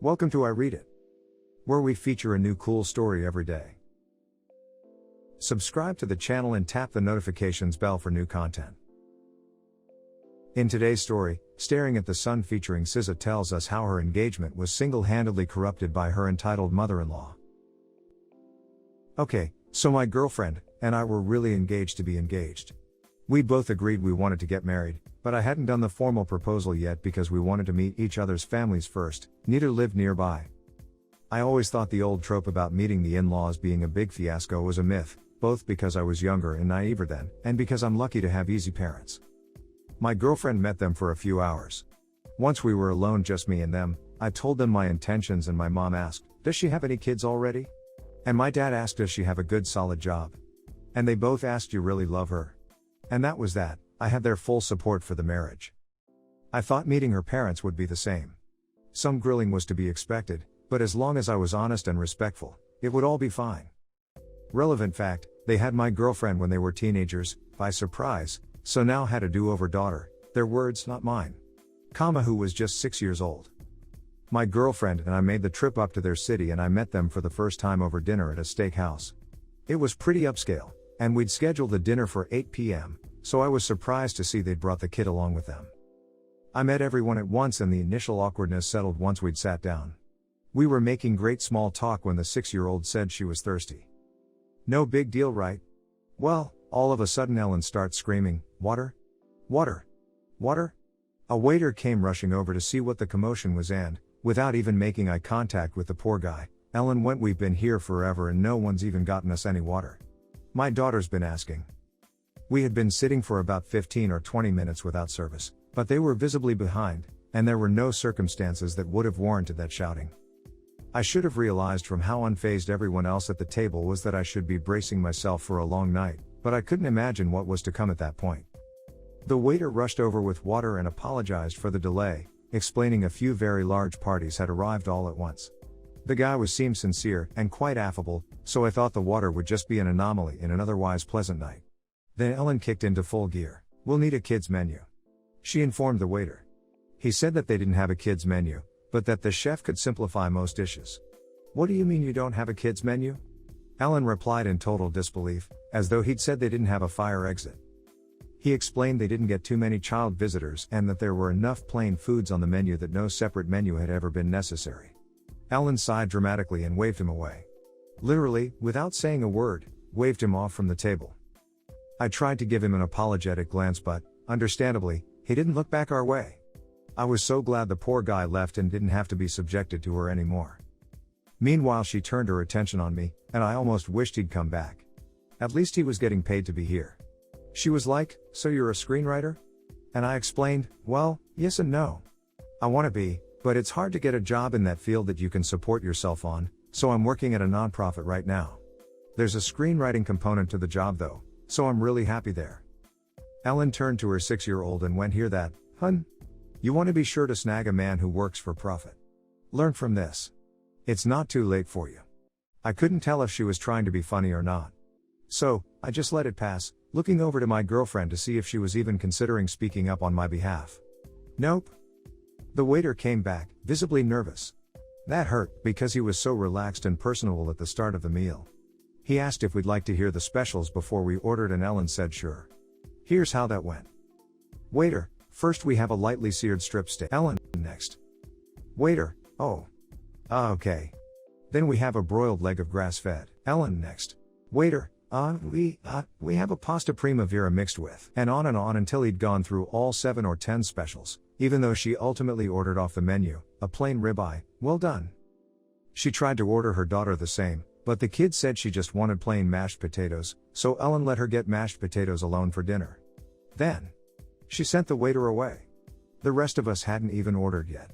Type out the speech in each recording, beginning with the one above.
Welcome to I Read It, where we feature a new cool story every day. Subscribe to the channel and tap the notifications bell for new content. In today's story, Staring at the Sun featuring SZA tells us how her engagement was single-handedly corrupted by her entitled mother-in-law. Okay, so my girlfriend and I were really engaged to be engaged. We both agreed we wanted to get married, but I hadn't done the formal proposal yet because we wanted to meet each other's families first, neither lived nearby. I always thought the old trope about meeting the in-laws being a big fiasco was a myth, both because I was younger and naiver then, and because I'm lucky to have easy parents. My girlfriend met them for a few hours. Once we were alone, just me and them, I told them my intentions and my mom asked, "Does she have any kids already?" And my dad asked, "Does she have a good solid job?" And they both asked, "You really love her?" And that was that. I had their full support for the marriage. I thought meeting her parents would be the same. Some grilling was to be expected, but as long as I was honest and respectful, it would all be fine. Relevant fact, they had my girlfriend when they were teenagers, by surprise, so now had a do-over daughter, their words, not mine, who was just 6 years old. My girlfriend and I made the trip up to their city and I met them for the first time over dinner at a steakhouse. It was pretty upscale, and we'd scheduled the dinner for 8 p.m., so I was surprised to see they'd brought the kid along with them. I met everyone at once and the initial awkwardness settled once we'd sat down. We were making great small talk when the 6-year-old said she was thirsty. No big deal, right? Well, all of a sudden Ellen starts screaming, "Water? Water? Water?" A waiter came rushing over to see what the commotion was and, without even making eye contact with the poor guy, Ellen went, "We've been here forever and no one's even gotten us any water. My daughter's been asking." We had been sitting for about 15 or 20 minutes without service, but they were visibly behind, and there were no circumstances that would have warranted that shouting. I should have realized from how unfazed everyone else at the table was that I should be bracing myself for a long night, but I couldn't imagine what was to come at that point. The waiter rushed over with water and apologized for the delay, explaining a few very large parties had arrived all at once. The guy seemed sincere and quite affable, so I thought the water would just be an anomaly in an otherwise pleasant night. Then Ellen kicked into full gear. "We'll need a kids menu," she informed the waiter. He said that they didn't have a kids menu, but that the chef could simplify most dishes. "What do you mean you don't have a kids menu?" Ellen replied in total disbelief, as though he'd said they didn't have a fire exit. He explained they didn't get too many child visitors and that there were enough plain foods on the menu that no separate menu had ever been necessary. Ellen sighed dramatically and waved him away. Literally, without saying a word, waved him off from the table. I tried to give him an apologetic glance but, understandably, he didn't look back our way. I was so glad the poor guy left and didn't have to be subjected to her anymore. Meanwhile, she turned her attention on me, and I almost wished he'd come back. At least he was getting paid to be here. She was like, "So you're a screenwriter?" And I explained, "Well, yes and no. I want to be, but it's hard to get a job in that field that you can support yourself on, so I'm working at a nonprofit right now. There's a screenwriting component to the job though, so I'm really happy there." Ellen turned to her 6-year-old and went, "Hear that, hun? You want to be sure to snag a man who works for profit. Learn from this. It's not too late for you." I couldn't tell if she was trying to be funny or not. So, I just let it pass, looking over to my girlfriend to see if she was even considering speaking up on my behalf. Nope. The waiter came back, visibly nervous. That hurt, because he was so relaxed and personable at the start of the meal. He asked if we'd like to hear the specials before we ordered and Ellen said sure. Here's how that went. Waiter, first we have a lightly seared strip steak. Ellen, next. Waiter, oh. Okay. Then we have a broiled leg of grass-fed. Ellen, next. Waiter, we have a pasta primavera mixed with, and on until he'd gone through all 7 or 10 specials, even though she ultimately ordered off the menu, a plain ribeye, well done. She tried to order her daughter the same, but the kid said she just wanted plain mashed potatoes, so Ellen let her get mashed potatoes alone for dinner. Then, she sent the waiter away. The rest of us hadn't even ordered yet.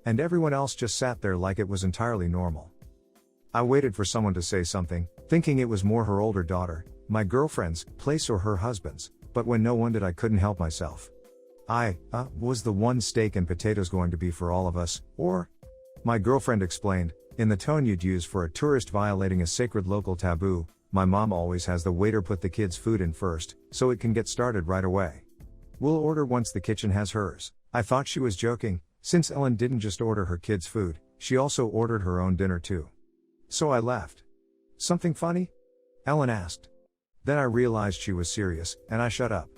And everyone else just sat there like it was entirely normal. I waited for someone to say something, thinking it was more her older daughter, my girlfriend's, place or her husband's, but when no one did I couldn't help myself. Was the one steak and potatoes going to be for all of us, or? My girlfriend explained, in the tone you'd use for a tourist violating a sacred local taboo, my mom always has the waiter put the kids' food in first, so it can get started right away. We'll order once the kitchen has hers. I thought she was joking, Since Ellen didn't just order her kids' food, she also ordered her own dinner too. So I left. Something funny? Ellen asked. Then I realized she was serious, and I shut up.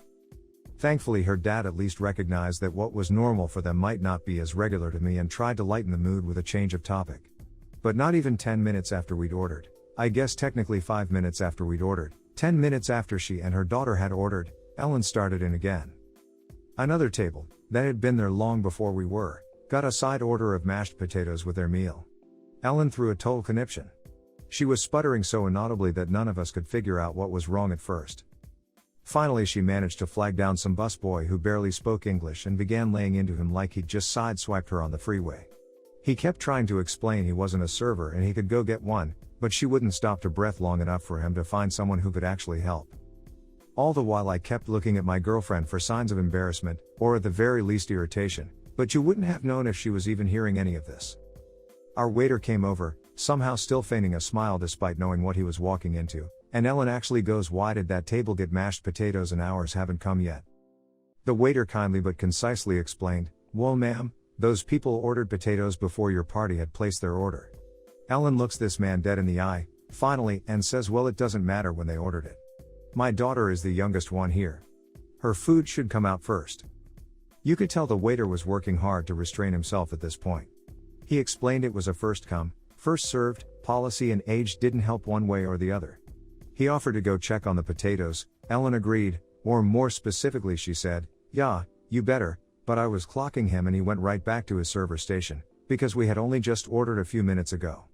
Thankfully her dad at least recognized that what was normal for them might not be as regular to me and tried to lighten the mood with a change of topic. But not even 10 minutes after we'd ordered, I guess technically 5 minutes after we'd ordered, 10 minutes after she and her daughter had ordered, Ellen started in again. Another table, that had been there long before we were, got a side order of mashed potatoes with their meal. Ellen threw a total conniption. She was sputtering so inaudibly that none of us could figure out what was wrong at first. Finally she managed to flag down some busboy who barely spoke English and began laying into him like he'd just sideswiped her on the freeway. He kept trying to explain he wasn't a server and he could go get one, but she wouldn't stop to breath long enough for him to find someone who could actually help. All the while I kept looking at my girlfriend for signs of embarrassment, or at the very least irritation, but you wouldn't have known if she was even hearing any of this. Our waiter came over, somehow still feigning a smile despite knowing what he was walking into, and Ellen actually goes, "Why did that table get mashed potatoes and ours haven't come yet?" The waiter kindly but concisely explained, "Well ma'am, those people ordered potatoes before your party had placed their order." Ellen looks this man dead in the eye, finally, and says, "Well, it doesn't matter when they ordered it. My daughter is the youngest one here. Her food should come out first." You could tell the waiter was working hard to restrain himself at this point. He explained it was a first come, first served policy and age didn't help one way or the other. He offered to go check on the potatoes. Ellen agreed, or more specifically she said, "Yeah, you better," but I was clocking him and he went right back to his server station, because we had only just ordered a few minutes ago.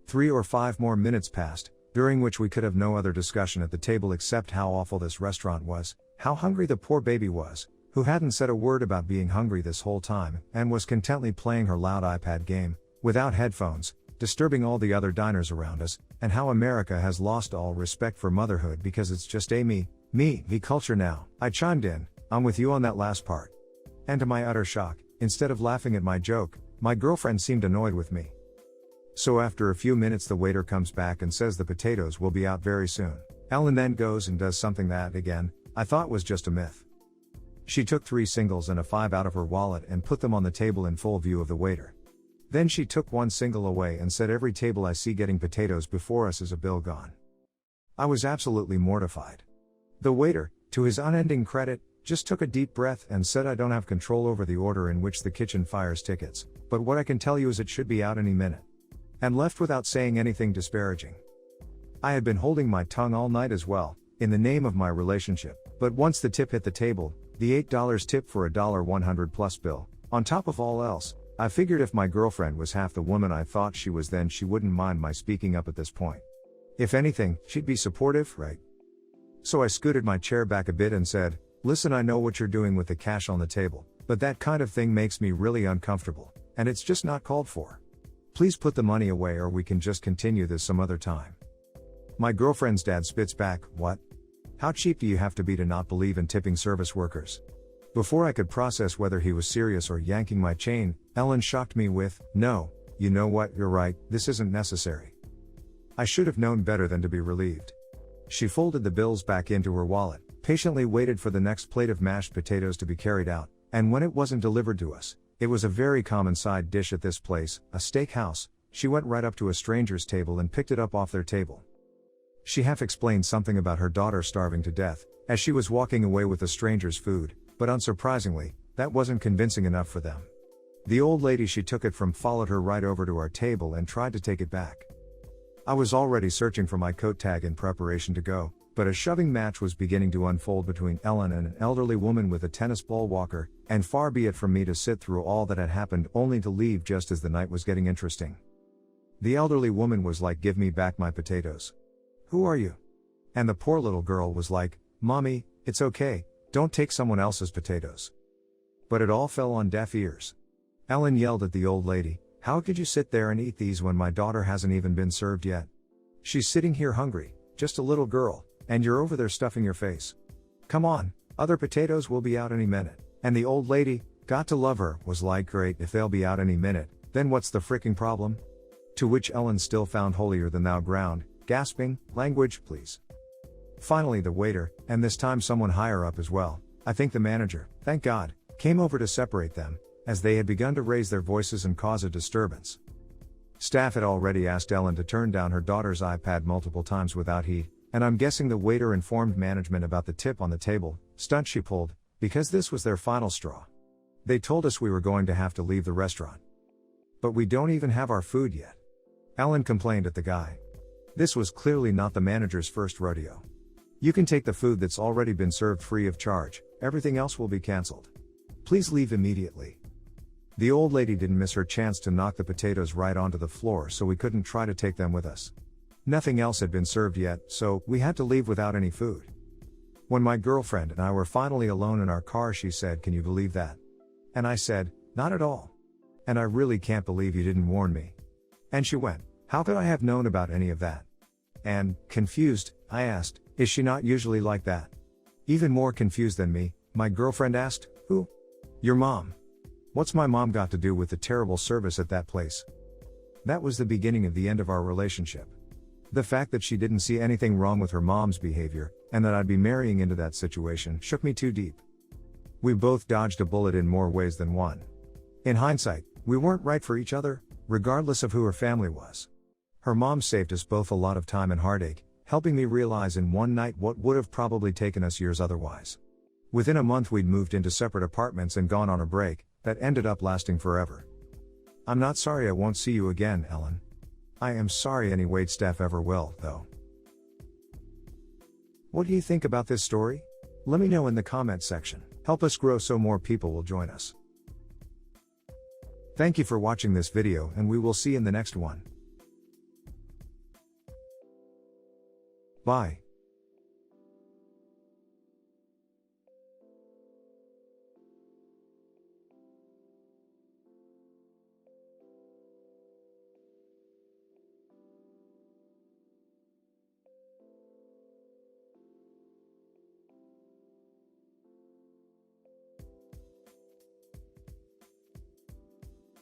3 or 5 more minutes passed, during which we could have no other discussion at the table except how awful this restaurant was, how hungry the poor baby was, who hadn't said a word about being hungry this whole time, and was contently playing her loud iPad game, without headphones, disturbing all the other diners around us, and how America has lost all respect for motherhood because it's just a me culture now. I chimed in, "I'm with you on that last part." And to my utter shock, instead of laughing at my joke, my girlfriend seemed annoyed with me. So after a few minutes the waiter comes back and says the potatoes will be out very soon. Ellen then goes and does something that, again, I thought was just a myth. She took 3 singles and a 5 out of her wallet and put them on the table in full view of the waiter. Then she took 1 single away and said, "Every table I see getting potatoes before us is a bill gone." I was absolutely mortified. The waiter, to his unending credit, just took a deep breath and said, "I don't have control over the order in which the kitchen fires tickets, but what I can tell you is it should be out any minute." And left without saying anything disparaging. I had been holding my tongue all night as well, in the name of my relationship, but once the tip hit the table, the $8 tip for a $100 plus bill, on top of all else, I figured if my girlfriend was half the woman I thought she was then she wouldn't mind my speaking up at this point. If anything, she'd be supportive, right? So I scooted my chair back a bit and said, "Listen, I know what you're doing with the cash on the table, but that kind of thing makes me really uncomfortable, and it's just not called for. Please put the money away or we can just continue this some other time." My girlfriend's dad spits back, "What? How cheap do you have to be to not believe in tipping service workers?" Before I could process whether he was serious or yanking my chain, Ellen shocked me with, "No, you know what, you're right, this isn't necessary." I should have known better than to be relieved. She folded the bills back into her wallet, patiently waited for the next plate of mashed potatoes to be carried out, and when it wasn't delivered to us, it was a very common side dish at this place, a steakhouse, she went right up to a stranger's table and picked it up off their table. She half explained something about her daughter starving to death, as she was walking away with the stranger's food, but unsurprisingly, that wasn't convincing enough for them. The old lady she took it from followed her right over to our table and tried to take it back. I was already searching for my coat tag in preparation to go, but a shoving match was beginning to unfold between Ellen and an elderly woman with a tennis ball walker, and far be it from me to sit through all that had happened only to leave just as the night was getting interesting. The elderly woman was like, "Give me back my potatoes. Who are you?" And the poor little girl was like, "Mommy, it's okay, don't take someone else's potatoes." But it all fell on deaf ears. Ellen yelled at the old lady, "How could you sit there and eat these when my daughter hasn't even been served yet? She's sitting here hungry, just a little girl, and you're over there stuffing your face. Come on, other potatoes will be out any minute." And the old lady, got to love her, was like, "Great, if they'll be out any minute, then what's the fricking problem?" To which Ellen still found holier than thou ground, gasping, "Language, please." Finally the waiter, and this time someone higher up as well, I think the manager, thank God, came over to separate them, as they had begun to raise their voices and cause a disturbance. Staff had already asked Ellen to turn down her daughter's iPad multiple times without heat, and I'm guessing the waiter informed management about the tip on the table, stunt she pulled, because this was their final straw. They told us we were going to have to leave the restaurant. But we don't even have our food yet. Ellen complained at the guy. This was clearly not the manager's first rodeo. You can take the food that's already been served free of charge, everything else will be cancelled. Please leave immediately. The old lady didn't miss her chance to knock the potatoes right onto the floor, so we couldn't try to take them with us. Nothing else had been served yet, so we had to leave without any food. When my girlfriend and I were finally alone in our car, she said, "Can you believe that?" And I said, "Not at all. And I really can't believe you didn't warn me." And she went, "How could I have known about any of that?" And, confused, I asked, "Is she not usually like that?" Even more confused than me, my girlfriend asked, "Who?" "Your mom." "What's my mom got to do with the terrible service at that place?" That was the beginning of the end of our relationship. The fact that she didn't see anything wrong with her mom's behavior, and that I'd be marrying into that situation, shook me too deep. We both dodged a bullet in more ways than one. In hindsight, we weren't right for each other, regardless of who her family was. Her mom saved us both a lot of time and heartache, helping me realize in one night what would have probably taken us years otherwise. Within a month we'd moved into separate apartments and gone on a break that ended up lasting forever. I'm not sorry I won't see you again, Ellen. I am sorry any waitstaff ever will, though. What do you think about this story? Let me know in the comment section. Help us grow so more people will join us. Thank you for watching this video, and we will see you in the next one. Bye.